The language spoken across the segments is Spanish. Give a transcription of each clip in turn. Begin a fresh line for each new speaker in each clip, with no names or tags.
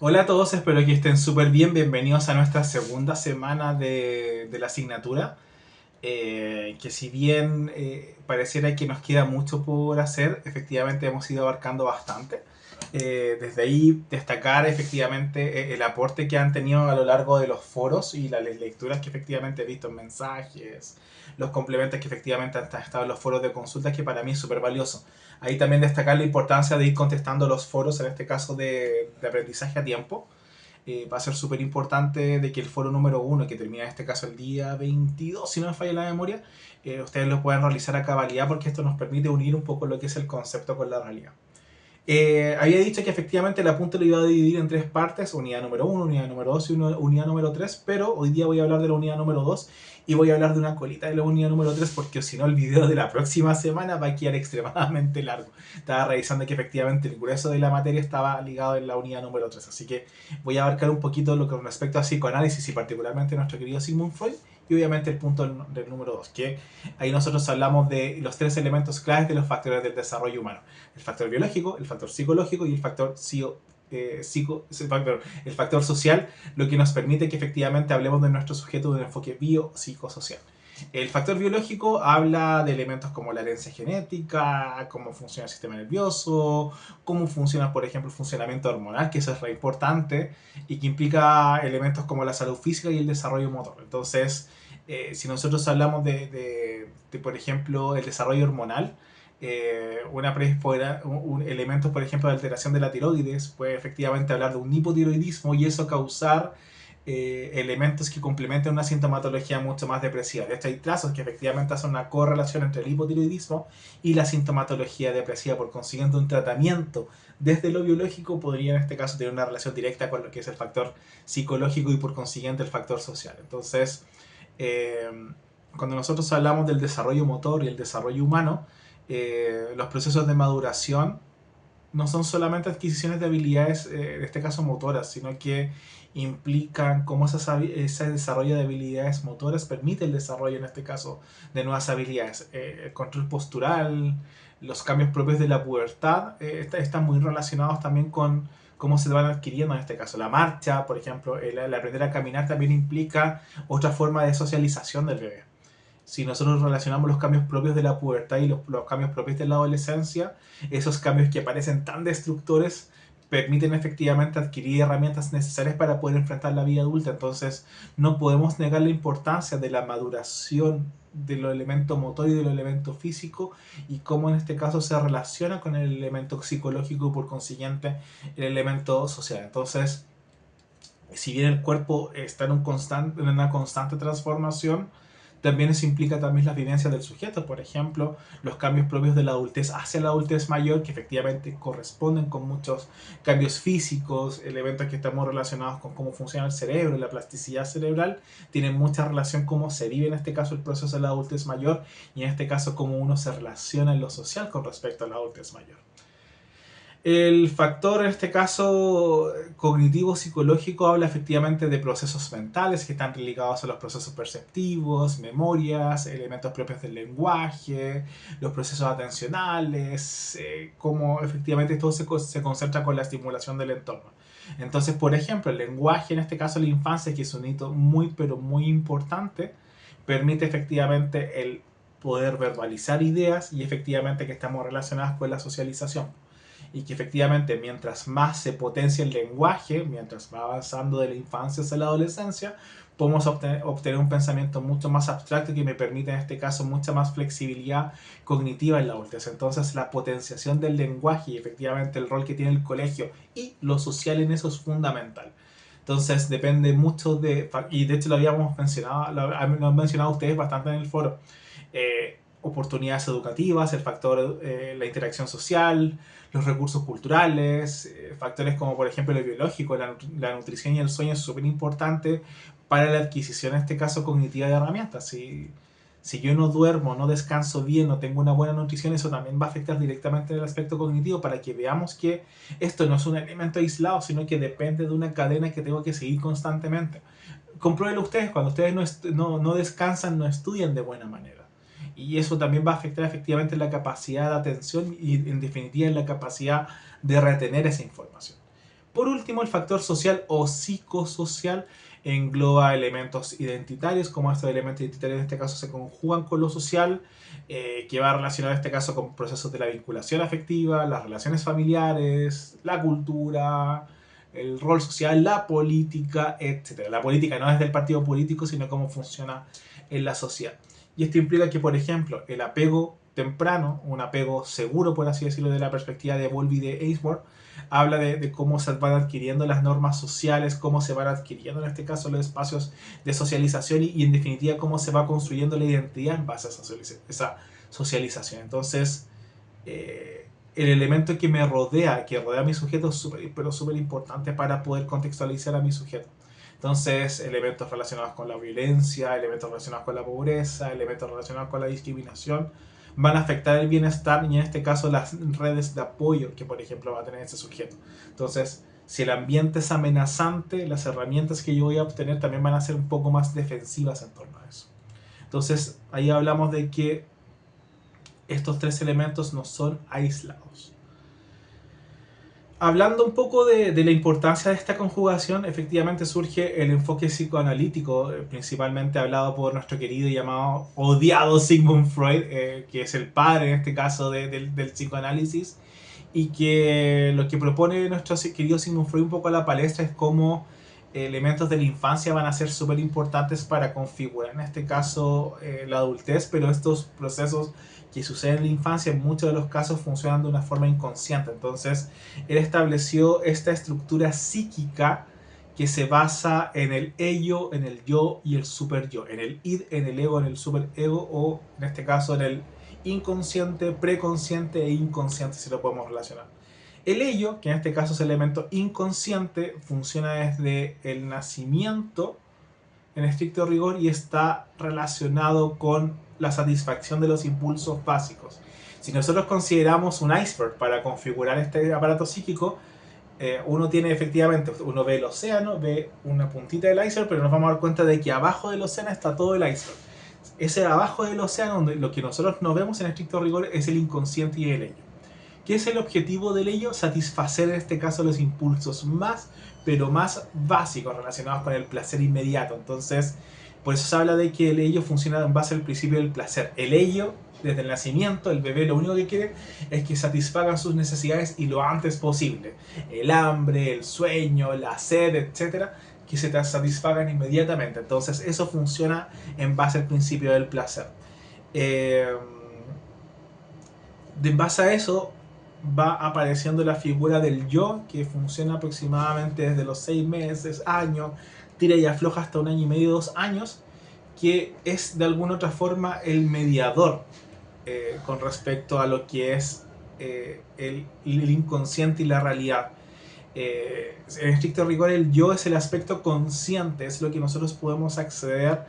Hola a todos, espero que estén súper bien. Bienvenidos a nuestra segunda semana de la asignatura. Que si bien pareciera que nos queda mucho por hacer, efectivamente hemos ido abarcando bastante. Desde ahí destacar efectivamente el aporte que han tenido a lo largo de los foros y las lecturas que efectivamente he visto en mensajes, los complementos que efectivamente han estado en los foros de consultas, que para mí es súper valioso. Ahí también destacar la importancia de ir contestando los foros, en este caso de aprendizaje a tiempo. Va a ser súper importante de que el foro número uno, que termina en este caso el día 22, si no me falla la memoria, ustedes lo puedan realizar a cabalidad, porque esto nos permite unir un poco lo que es el concepto con la realidad. Había dicho que efectivamente el apunte lo iba a dividir en tres partes: unidad número uno, unidad número 2 y unidad número 3, pero hoy día voy a hablar de la unidad número 2 y voy a hablar de una colita de la unidad número 3, porque si no el video de la próxima semana va a quedar extremadamente largo. Estaba revisando que efectivamente el grueso de la materia estaba ligado en la unidad número 3, así que voy a abarcar un poquito lo que con respecto a psicoanálisis y particularmente nuestro querido Sigmund Freud, y obviamente el punto del número 2, que ahí nosotros hablamos de los tres elementos claves de los factores del desarrollo humano: el factor biológico, el factor psicológico y el factor el factor social, lo que nos permite que efectivamente hablemos de nuestro sujeto de un enfoque biopsicosocial. El factor biológico habla de elementos como la herencia genética, cómo funciona el sistema nervioso, cómo funciona, por ejemplo, el funcionamiento hormonal, que eso es re importante, y que implica elementos como la salud física y el desarrollo motor. Entonces, si nosotros hablamos por ejemplo, el desarrollo hormonal, elementos, por ejemplo, de alteración de la tiroides, puede efectivamente hablar de un hipotiroidismo y eso causar elementos que complementen una sintomatología mucho más depresiva. De hecho, hay trazos que efectivamente hacen una correlación entre el hipotiroidismo y la sintomatología depresiva. Por consiguiente, un tratamiento desde lo biológico podría en este caso tener una relación directa con lo que es el factor psicológico y por consiguiente el factor social. Entonces, eh, cuando nosotros hablamos del desarrollo motor y el desarrollo humano, los procesos de maduración no son solamente adquisiciones de habilidades, en este caso motoras, sino que implican cómo ese desarrollo de habilidades motoras permite el desarrollo, en este caso, de nuevas habilidades. El control postural, los cambios propios de la pubertad, están muy relacionados también con cómo se van adquiriendo, en este caso. La marcha, por ejemplo, el aprender a caminar también implica otra forma de socialización del bebé. Si nosotros relacionamos los cambios propios de la pubertad y los cambios propios de la adolescencia, esos cambios que parecen tan destructores permiten efectivamente adquirir herramientas necesarias para poder enfrentar la vida adulta. Entonces, no podemos negar la importancia de la maduración de los elementos motor y de los elementos físicos, y cómo en este caso se relaciona con el elemento psicológico y por consiguiente el elemento social. Entonces, si bien el cuerpo está en una constante transformación, también eso implica también las vivencias del sujeto. Por ejemplo, los cambios propios de la adultez hacia la adultez mayor, que efectivamente corresponden con muchos cambios físicos, elementos que estamos relacionados con cómo funciona el cerebro, la plasticidad cerebral, tienen mucha relación con cómo se vive en este caso el proceso de la adultez mayor, y en este caso cómo uno se relaciona en lo social con respecto a la adultez mayor. El factor, en este caso, cognitivo-psicológico, habla efectivamente de procesos mentales que están ligados a los procesos perceptivos, memorias, elementos propios del lenguaje, los procesos atencionales, cómo efectivamente todo se concentra con la estimulación del entorno. Entonces, por ejemplo, el lenguaje, en este caso la infancia, que es un hito muy, pero muy importante, permite efectivamente el poder verbalizar ideas y efectivamente que estamos relacionadas con la socialización, y que efectivamente mientras más se potencia el lenguaje, mientras va avanzando de la infancia hacia la adolescencia, podemos obtener un pensamiento mucho más abstracto que me permite en este caso mucha más flexibilidad cognitiva en la adultez. Entonces la potenciación del lenguaje y efectivamente el rol que tiene el colegio y lo social en eso es fundamental. Entonces depende mucho y de hecho lo habíamos mencionado, lo han mencionado ustedes bastante en el foro, oportunidades educativas, el factor, la interacción social, los recursos culturales, factores como por ejemplo el biológico, la nutrición y el sueño es súper importante para la adquisición, en este caso, cognitiva de herramientas. Si yo no duermo, no descanso bien, no tengo una buena nutrición, eso también va a afectar directamente el aspecto cognitivo, para que veamos que esto no es un elemento aislado, sino que depende de una cadena que tengo que seguir constantemente. Compruébenlo ustedes: cuando ustedes no descansan, no estudian de buena manera. Y eso también va a afectar efectivamente la capacidad de atención y en definitiva en la capacidad de retener esa información. Por último, el factor social o psicosocial engloba elementos identitarios, como estos elementos identitarios en este caso se conjugan con lo social, que va relacionado en este caso con procesos de la vinculación afectiva, las relaciones familiares, la cultura, el rol social, la política, etc. La política no es del partido político, sino cómo funciona en la sociedad. Y esto implica que, por ejemplo, el apego temprano, un apego seguro, por así decirlo, de la perspectiva de Bowlby de Ainsworth, habla de cómo se van adquiriendo las normas sociales, cómo se van adquiriendo en este caso los espacios de socialización y en definitiva cómo se va construyendo la identidad en base a esa socialización. Entonces, el elemento que rodea a mi sujeto es súper importante para poder contextualizar a mi sujeto. Entonces, elementos relacionados con la violencia, elementos relacionados con la pobreza, elementos relacionados con la discriminación, van a afectar el bienestar y en este caso las redes de apoyo que por ejemplo va a tener ese sujeto. Entonces, si el ambiente es amenazante, las herramientas que yo voy a obtener también van a ser un poco más defensivas en torno a eso. Entonces, ahí hablamos de que estos tres elementos no son aislados. Hablando un poco de la importancia de esta conjugación, efectivamente surge el enfoque psicoanalítico, principalmente hablado por nuestro querido y llamado odiado Sigmund Freud, que es el padre en este caso del psicoanálisis, y que lo que propone nuestro querido Sigmund Freud un poco a la palestra es cómo elementos de la infancia van a ser súper importantes para configurar en este caso la adultez, pero estos procesos que suceden en la infancia en muchos de los casos funcionan de una forma inconsciente. Entonces, él estableció esta estructura psíquica que se basa en el ello, en el yo y el super yo, en el id, en el ego, en el super ego, o en este caso en el inconsciente, preconsciente e inconsciente, si lo podemos relacionar. El ello, que en este caso es el elemento inconsciente, funciona desde el nacimiento en estricto rigor y está relacionado con la satisfacción de los impulsos básicos. Si nosotros consideramos un iceberg para configurar este aparato psíquico, uno tiene efectivamente, uno ve el océano, ve una puntita del iceberg, pero nos vamos a dar cuenta de que abajo del océano está todo el iceberg. Ese abajo del océano, donde lo que nosotros no vemos en estricto rigor es el inconsciente y el ello. ¿Qué es el objetivo del ello? Satisfacer en este caso los impulsos más, pero más básicos relacionados con el placer inmediato. Entonces, por eso se habla de que el ello funciona en base al principio del placer. El ello, desde el nacimiento, el bebé lo único que quiere es que satisfagan sus necesidades y lo antes posible. El hambre, el sueño, la sed, etcétera, que se satisfagan inmediatamente. Entonces, eso funciona en base al principio del placer. En base a eso, va apareciendo la figura del yo, que funciona aproximadamente desde los 6 meses, años, tira y afloja hasta 1 año y medio, 2 años, que es de alguna otra forma el mediador con respecto a lo que es el inconsciente y la realidad. En estricto rigor, el yo es el aspecto consciente, es lo que nosotros podemos acceder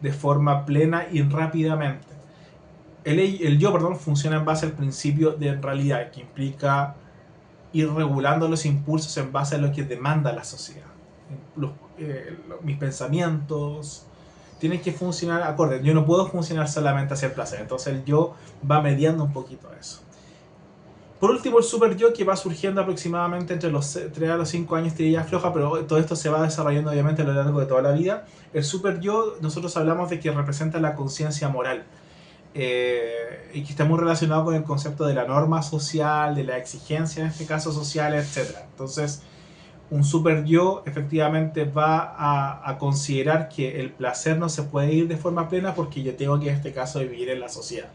de forma plena y rápidamente. El yo, funciona en base al principio de realidad, que implica ir regulando los impulsos en base a lo que demanda la sociedad. Mis pensamientos tienen que funcionar acorde. Yo no puedo funcionar solamente hacia el placer. Entonces el yo va mediando un poquito eso. Por último, el super yo, que va surgiendo aproximadamente entre los 3 a los 5 años, tirilla floja, pero todo esto se va desarrollando obviamente a lo largo de toda la vida. El super yo, nosotros hablamos de que representa la conciencia moral. Y que está muy relacionado con el concepto de la norma social, de la exigencia en este caso social, etc. Entonces, un super yo efectivamente va a considerar que el placer no se puede ir de forma plena porque yo tengo que en este caso vivir en la sociedad.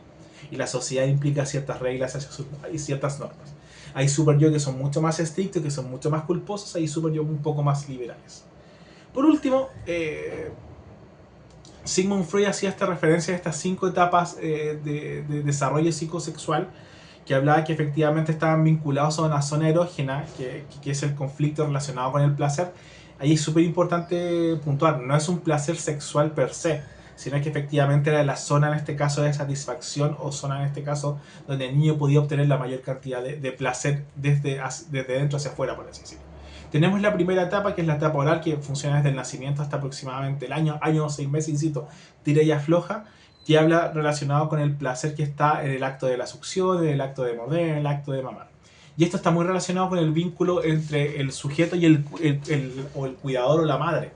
Y la sociedad implica ciertas reglas y ciertas normas. Hay super yo que son mucho más estrictos, que son mucho más culposos, hay super yo un poco más liberales. Por último, Sigmund Freud hacía esta referencia a estas 5 etapas de desarrollo psicosexual, que hablaba que efectivamente estaban vinculados a una zona erógena, que es el conflicto relacionado con el placer. Ahí es súper importante puntuar, no es un placer sexual per se, sino que efectivamente era la zona en este caso de satisfacción, o zona en este caso donde el niño podía obtener la mayor cantidad de placer desde dentro hacia afuera, por así decirlo. Tenemos la primera etapa, que es la etapa oral, que funciona desde el nacimiento hasta aproximadamente el año o 6 meses, insisto, tira y afloja, que habla relacionado con el placer que está en el acto de la succión, en el acto de morder, en el acto de mamar. Y esto está muy relacionado con el vínculo entre el sujeto y o el cuidador o la madre.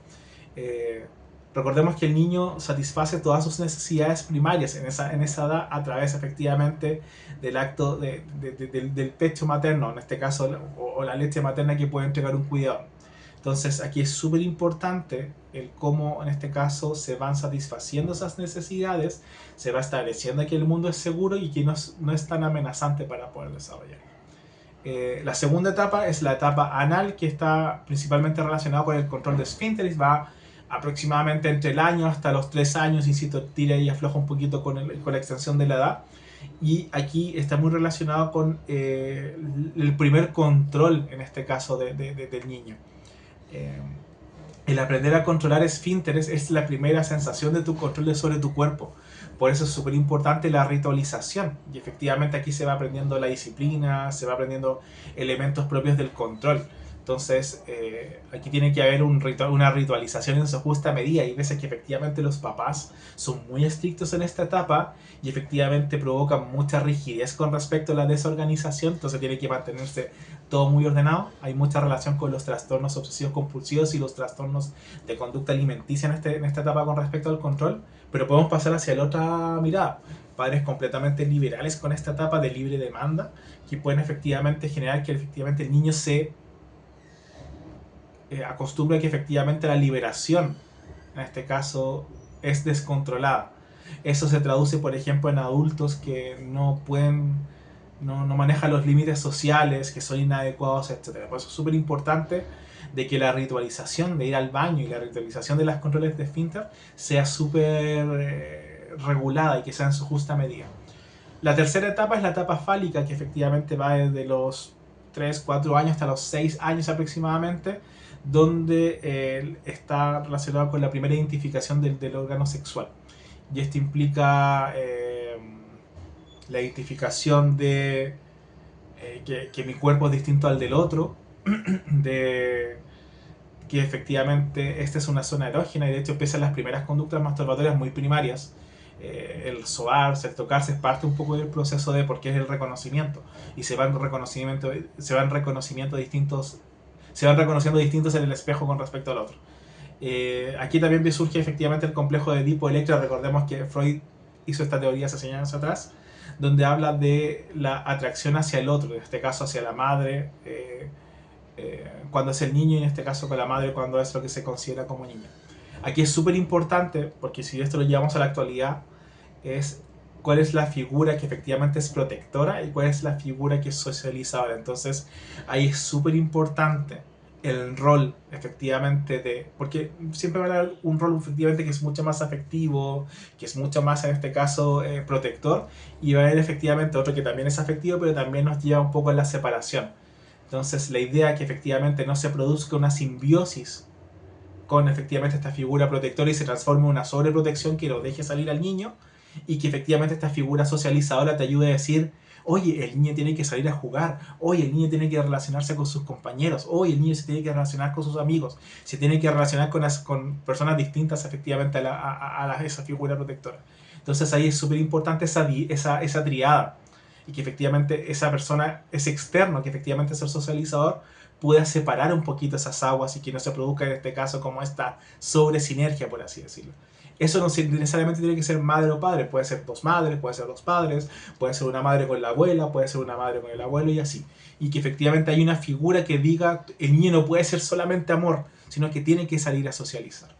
Eh, Recordemos que el niño satisface todas sus necesidades primarias en esa edad a través efectivamente del acto del pecho materno, en este caso, o la leche materna que puede entregar un cuidador. Entonces aquí es súper importante el cómo en este caso se van satisfaciendo esas necesidades, se va estableciendo que el mundo es seguro y que no es tan amenazante para poder desarrollar. La segunda etapa es la etapa anal, que está principalmente relacionada con el control de esfínteres, va aproximadamente entre el año hasta los 3 años, insisto, tira y afloja un poquito con la extensión de la edad. Y aquí está muy relacionado con el primer control, en este caso, del niño. El aprender a controlar esfínteres es la primera sensación de tu control sobre tu cuerpo. Por eso es súper importante la ritualización. Y efectivamente aquí se va aprendiendo la disciplina, se va aprendiendo elementos propios del control. Entonces, aquí tiene que haber una ritualización en su justa medida. Hay veces que efectivamente los papás son muy estrictos en esta etapa y efectivamente provocan mucha rigidez con respecto a la desorganización. Entonces tiene que mantenerse todo muy ordenado. Hay mucha relación con los trastornos obsesivos compulsivos y los trastornos de conducta alimenticia en esta etapa con respecto al control. Pero podemos pasar hacia la otra mirada. Padres completamente liberales con esta etapa de libre demanda que pueden efectivamente generar que efectivamente el niño se acostumbra que efectivamente la liberación, en este caso, es descontrolada. Eso se traduce, por ejemplo, en adultos que no pueden, no manejan los límites sociales, que son inadecuados, etc. Por eso es súper importante de que la ritualización de ir al baño y la ritualización de las controles de esfínter sea súper regulada y que sea en su justa medida. La tercera etapa es la etapa fálica, que efectivamente va desde los 3, 4 años hasta los 6 años aproximadamente, donde está relacionado con la primera identificación del órgano sexual. Y esto implica la identificación de que mi cuerpo es distinto al del otro, de que efectivamente esta es una zona erógena y de hecho empiezan las primeras conductas masturbatorias muy primarias. El sobarse, el tocarse es parte un poco del proceso de porque es el reconocimiento y se van reconociendo distintos en el espejo con respecto al otro. Aquí también surge efectivamente el complejo de Edipo-Electra. Recordemos que Freud hizo esta teoría hace años atrás, donde habla de la atracción hacia el otro, en este caso hacia la madre, cuando es el niño, y en este caso con la madre cuando es lo que se considera como niño. Aquí es súper importante, porque si esto lo llevamos a la actualidad, es cuál es la figura que efectivamente es protectora y cuál es la figura que es socializadora. Entonces ahí es súper importante el rol efectivamente porque siempre va a haber un rol efectivamente que es mucho más afectivo, que es mucho más en este caso protector, y va a haber efectivamente otro que también es afectivo pero también nos lleva un poco a la separación. Entonces la idea es que efectivamente no se produzca una simbiosis con efectivamente esta figura protectora y se transforme en una sobreprotección que lo deje salir al niño, y que efectivamente esta figura socializadora te ayude a decir, oye, el niño tiene que salir a jugar, oye, el niño tiene que relacionarse con sus compañeros, oye, el niño se tiene que relacionar con sus amigos, se tiene que relacionar con personas distintas efectivamente a esa figura protectora. Entonces ahí es súper importante esa triada, y que efectivamente esa persona, ese externo, que efectivamente es el socializador, pueda separar un poquito esas aguas y que no se produzca en este caso como esta sobresinergia, por así decirlo. Eso no necesariamente tiene que ser madre o padre, puede ser dos madres, puede ser dos padres, puede ser una madre con la abuela, puede ser una madre con el abuelo y así. Y que efectivamente hay una figura que diga, el niño no puede ser solamente amor, sino que tiene que salir a socializar.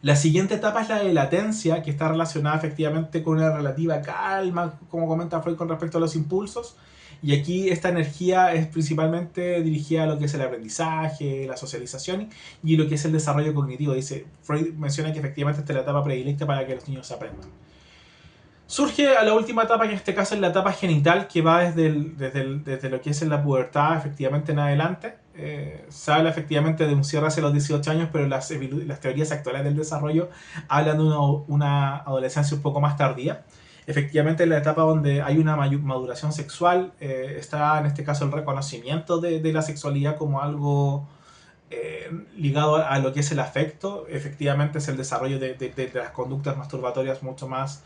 La siguiente etapa es la de latencia, que está relacionada efectivamente con una relativa calma, como comenta Freud con respecto a los impulsos. Y aquí esta energía es principalmente dirigida a lo que es el aprendizaje, la socialización y lo que es el desarrollo cognitivo. Dice, Freud menciona que efectivamente esta es la etapa predilecta para que los niños aprendan. Surge a la última etapa, que en este caso es la etapa genital, que va desde lo que es en la pubertad efectivamente en adelante. Se habla efectivamente de un cierre hacia los 18 años, pero las teorías actuales del desarrollo hablan de una adolescencia un poco más tardía. Efectivamente, en la etapa donde hay una maduración sexual, está en este caso el reconocimiento de la sexualidad como algo ligado a lo que es el afecto. Efectivamente es el desarrollo de las conductas masturbatorias mucho más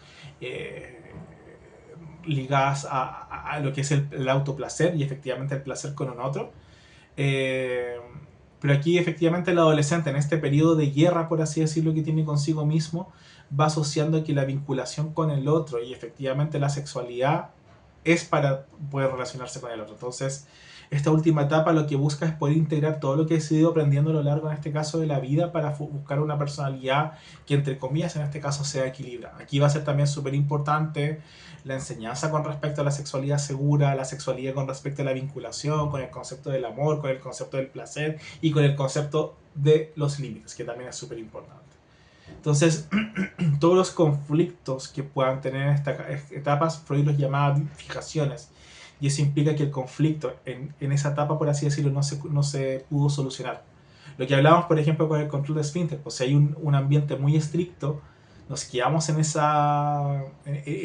ligadas a lo que es el autoplacer y efectivamente el placer con un otro. Eh, pero aquí efectivamente el adolescente en este periodo de guerra, por así decirlo, que tiene consigo mismo, va asociando que la vinculación con el otro y efectivamente la sexualidad es para poder relacionarse con el otro. Entonces, esta última etapa lo que busca es poder integrar todo lo que he ido aprendiendo a lo largo, en este caso, de la vida para buscar una personalidad que, entre comillas, en este caso, sea equilibrada. Aquí va a ser también súper importante la enseñanza con respecto a la sexualidad segura, la sexualidad con respecto a la vinculación, con el concepto del amor, con el concepto del placer y con el concepto de los límites, que también es súper importante. Entonces, todos los conflictos que puedan tener en estas etapas, Freud los llamaba fijaciones. Y eso implica que el conflicto en esa etapa, por así decirlo, no se pudo solucionar. Lo que hablábamos, por ejemplo, con el control de esfínter, pues si hay un ambiente muy estricto, nos quedamos en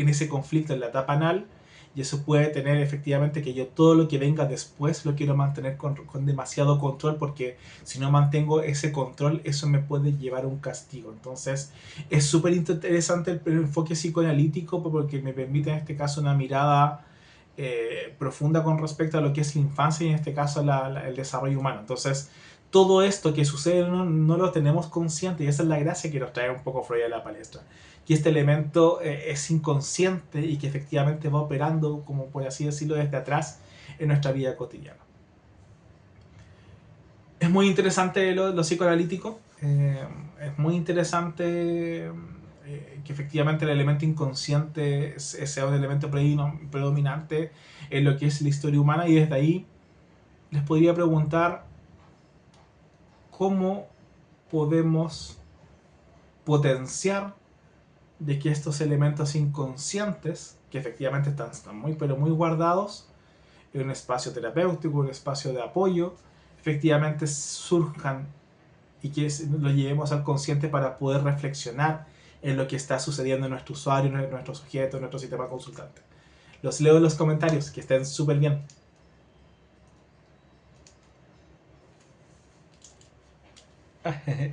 ese conflicto en la etapa anal, y eso puede tener efectivamente que yo todo lo que venga después lo quiero mantener con demasiado control, porque si no mantengo ese control, eso me puede llevar a un castigo. Entonces es súper interesante el enfoque psicoanalítico, porque me permite en este caso una mirada profunda con respecto a lo que es la infancia y en este caso el desarrollo humano. Entonces todo esto que sucede no lo tenemos consciente, y esa es la gracia que nos trae un poco Freud a la palestra, que este elemento es inconsciente y que efectivamente va operando, como por así decirlo, desde atrás en nuestra vida cotidiana. Es muy interesante lo psicoanalítico, es muy interesante que efectivamente el elemento inconsciente sea un elemento predominante en lo que es la historia humana, y desde ahí les podría preguntar cómo podemos potenciar de que estos elementos inconscientes, que efectivamente están muy pero muy guardados en un espacio terapéutico, un espacio de apoyo, efectivamente surjan y que lo llevemos al consciente para poder reflexionar en lo que está sucediendo en nuestro usuario, en nuestro sujeto, en nuestro sistema consultante. Los leo en los comentarios, que estén súper bien.